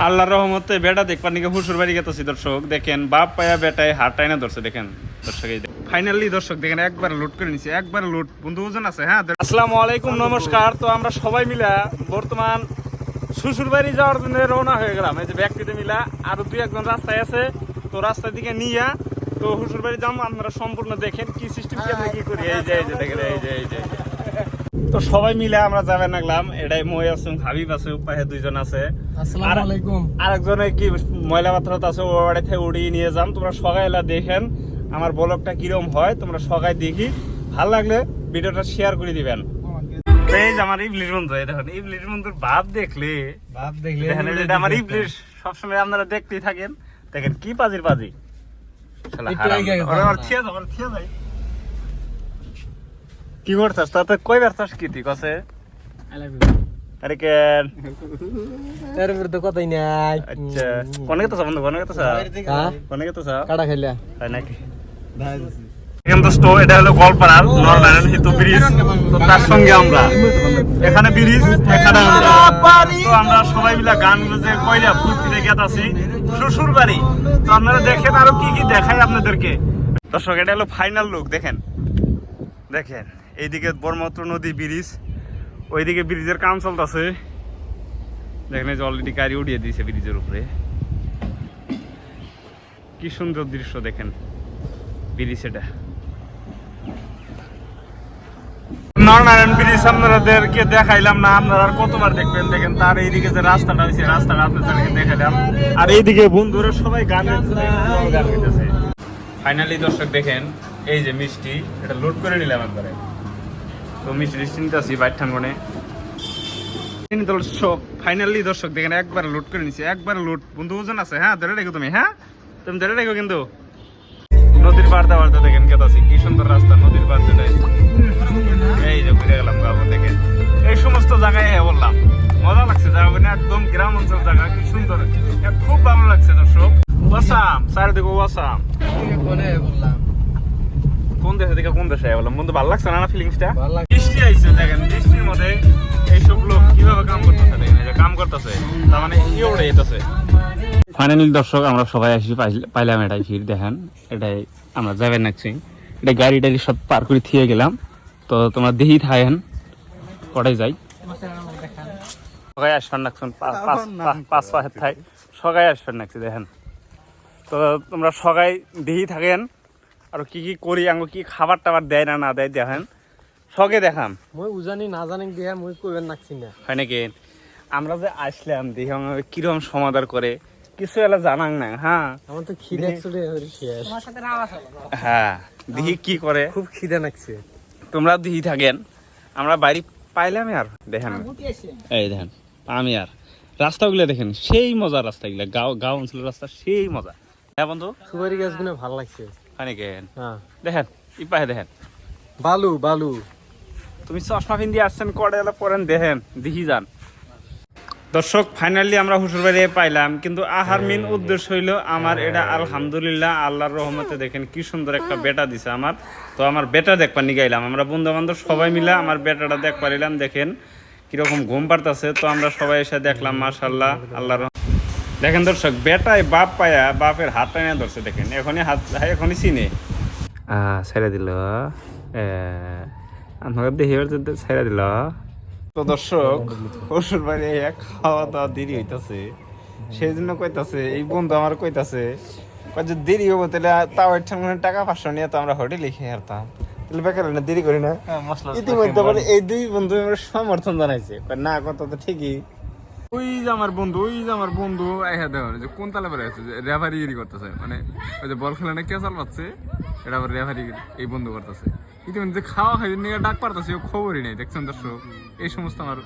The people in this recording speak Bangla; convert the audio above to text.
আল্লাহর রহমতে বেটা দেখবার নিকে শ্বশুর বাড়ি গেতেছি দর্শক। দেখেন বাপ পায়া বেটায় হাত টাইনা ধরছে। দেখেন দর্শক, এই ফাইনালি দর্শক দেখেন একবার লুট করে নিছে, একবার লুট। বন্ধু ওজন আছে। হ্যাঁ, আসসালামু আলাইকুম, নমস্কার। তো আমরা সবাই মিলা বর্তমান শ্বশুর বাড়ি যাওয়ার জন্য রওনা হয়ে গেলাম। এই যে ব্যক্তিতে মিলা আরো দুই একজন রাস্তায় আছে, তো রাস্তার দিকে নিয়ে তো শ্বশুর বাড়ি যাবো। আপনারা সম্পূর্ণ দেখেন কি সিস্টেম কি করি। এই যে দেখেন, এই যে তো সবাই মিলে আমরা যাবেন লাগলাম। এটাই মই আছে, হাবিব আছে, উপায়ে দুইজন আছে, আরেকজনে কি ময়লা পাথর আছে, ও বাড়ি থেকে উড়িয়ে নিয়ে যাম। তোমরা সকাইলা দেখেন আমার ব্লগটা কিরম হয়, তোমরা সকাই দেখি। ভাল লাগলে ভিডিওটা শেয়ার করে দিবেন। এই যে আমার ইবলিশ বন্ধু, এই দেখেন ইবলিশ বন্ধুর ভাব দেখলে দেখেন, এটা আমার ইবলিশ সবসময় আপনারা দেখতেই থাকেন। দেখেন কি পাজির পাজি, কি করছাস? তাতে কয়বার চাস কি তুই কাছে? আরে কেন এর বিরুদ্ধে কথাই নাই। আচ্ছা, কোনে গেতেছ বন্ধু? কোনে গেতেছ? কোনে গেতেছ? কাটা খাইলা হয় নাকি? কিন্তু তো এটা হলো গোলপাড়ার নরনারায়ণ সেতু ব্রিজ। তো তার সঙ্গে আমরা এখানে ব্রিজ, এখানে তো আমরা সবাই মিলে গান বাজে কইরা ফুর্তিতে গেতাছি শ্বশুর বাড়ি। তো আপনারা দেখেন আরো কি কি দেখাই আপনাদেরকে। দর্শক, এটা হলো ফাইনাল লুক। দেখেন দেখেন এইদিকে ব্রহ্মপুত্র নদী ব্রিজ, ওইদিকে ব্রিজের কাম চলতেছে। দেখেন এই যে অলরেডি গাড়ি উঠিয়ে দিয়েছে ব্রিজের উপরে। কি সুন্দর দৃশ্য দেখেন ব্রিজ। এটা নরনারায়ণ ব্রিজ আপনাদেরকে দেখাইলাম না, আপনারা আর কতবার দেখবেন। দেখেন তার এইদিকে যে রাস্তাটা হয়েছে, রাস্তাটা আপনাদেরকে দেখাইলাম। আর এইদিকে বন্ধুরা সবাই গান গাইতেছে। ফাইনালি দর্শক দেখেন এই যে মিষ্টি, এটা লোড করে নিলাম একবারে। তো মিষ্টি চিন্তাছি বাইর ঠাঙ্গনে দর্শক। ফাইনালি দর্শক দেখেন একবার লোড করে নিছি, একবার লোড। বন্ধু ওজন আছে। হ্যাঁ, ধরে রেখো তুমি। হ্যাঁ, তুমি ধরে রেখো কিন্তু। নদীর পাড়তে পাড়তে দেখেন কেতাছি কি সুন্দর রাস্তা, নদীর পাড়তে। এই যে ঘুরে গেলাম গাবো। দেখেন এই সমস্ত জায়গায় বললাম মজা লাগছে জায়গা, একদম গ্রাম অঞ্চল জায়গা, কি সুন্দর, খুব ভালো লাগছে দর্শক। ওয়াসাম চারিদিকে ওয়াসাম। কোন দেশে থেকে কোন দেশে বললাম বন্ধু, ভালো লাগছে না ফিলিংসটা? বৃষ্টি আইছে, দেখেন বৃষ্টির মধ্যে এইসব লোক কিভাবে কাম করতেছে। দেখেন এই যে কাম করতেছে, তার মানে কি ওড়ে যেতেছে। ফাইনালি দর্শক আমরা সবাই আসি পাইলাম এটাই ফির। দেখেন এটাই আমরা যাবেন নাকছি। এটা গাড়ি টাড়ি সব পার করে থিয়ে গেলাম। তো তোমরা দেখি থাকেন কটাই যাই। সবাই আসবেন নাকছেন, পাঁচ পাঁচের থাই সবাই আসবেন নাকছি। দেখেন তো তোমরা সবাই দেখি থাকেন আর কি কি করি, আঙ্গো কি খাবার টাবার দেয় না না দেয় দেখেন সগে দেখাম। মই উজানি না জানি দিয়া মই কইবেন নাকছি না। হয় নাকি? আমরা যে আসলাম দেখি আমাকে কিরকম সমাধান করে কিছু এলা জানাং না। হ্যাঁ, আমার তো খিদে চলে শেষ। তোমার সাথে আওয়াজ হলো। হ্যাঁ, দেখি কি করে। খুব খিদে লাগছে। তোমরা দেখি থাকেন। আমরা বাড়ি পাইলাম আর দেখেন এই দেখেন আমি আর রাস্তাগুলো দেখেন সেই মজা। রাস্তাগুলো গাঁও অঞ্চলের রাস্তা সেই মজা। হ্যাঁ বন্ধু, সুপারি গাছগুলো ভালো লাগছে। হয় নাকি? হ্যাঁ, দেখেন ইপাহে দেখেন বালু বালু। তুমি চশমা পিন্দি আসছেন কড়ে এলা পরেন, দেখেন দেখি যান। দর্শক ফাইনালি আমরা শ্বশুর বাড়ি পাইলাম, কিন্তু আহার মেন উদ্দেশ্য হইলো আমার এটা আলহামদুলিল্লাহ আল্লাহর রহমতে দেখেন কি সুন্দর একটা বেটা দিছে আমার। তো আমার বেটা দেখবার নিয়ে গাইলাম, আমরা বন্ধু বান্ধব সবাই মিলে আমার বেটাটা দেখ পারিলাম। দেখেন কিরকম ঘুম পাড়তাছে। তো আমরা সবাই এসে দেখলাম মাশাআল্লাহ আল্লাহর। দেখেন দর্শক বেটায় বাপ পায়া বাপের হাত টাইনা ধরছে। দেখেন এখনই চিনে ছেড়ে দিল, আমাকে দেখে ছেড়ে দিল। তো দর্শক শ্বশুর বাড়ি খাওয়া দাওয়া দেরি হইতাছে, সেই জন্য কইতাছে এই বন্ধু আমার কইতাছে যে দেরি হবো তাহলে তাও টাকা 500 নিয়ে তো আমরা হোটেলে খেয়ে হারতাম, তাহলে বেকার না দেরি করি না। ইতিমধ্যে এই দুই বন্ধু আমরা সমর্থন জানাইছে না, কথা তো ঠিকই। ওই যে আমার বন্ধু আইহা দেখুন যে কোন তালে বেড়ে আছে, রেফারিগিরি করতেছে। মানে ওই যে বল খেলা না কে চাল পাচ্ছে, এটা আবার রেফারি এই বন্ধু করতেছে। ইতিমধ্যে খাওয়া খাই নিয়ে ডাক পারতেছে, খবরই নেই। দেখছেন দর্শক এই সমস্ত আমার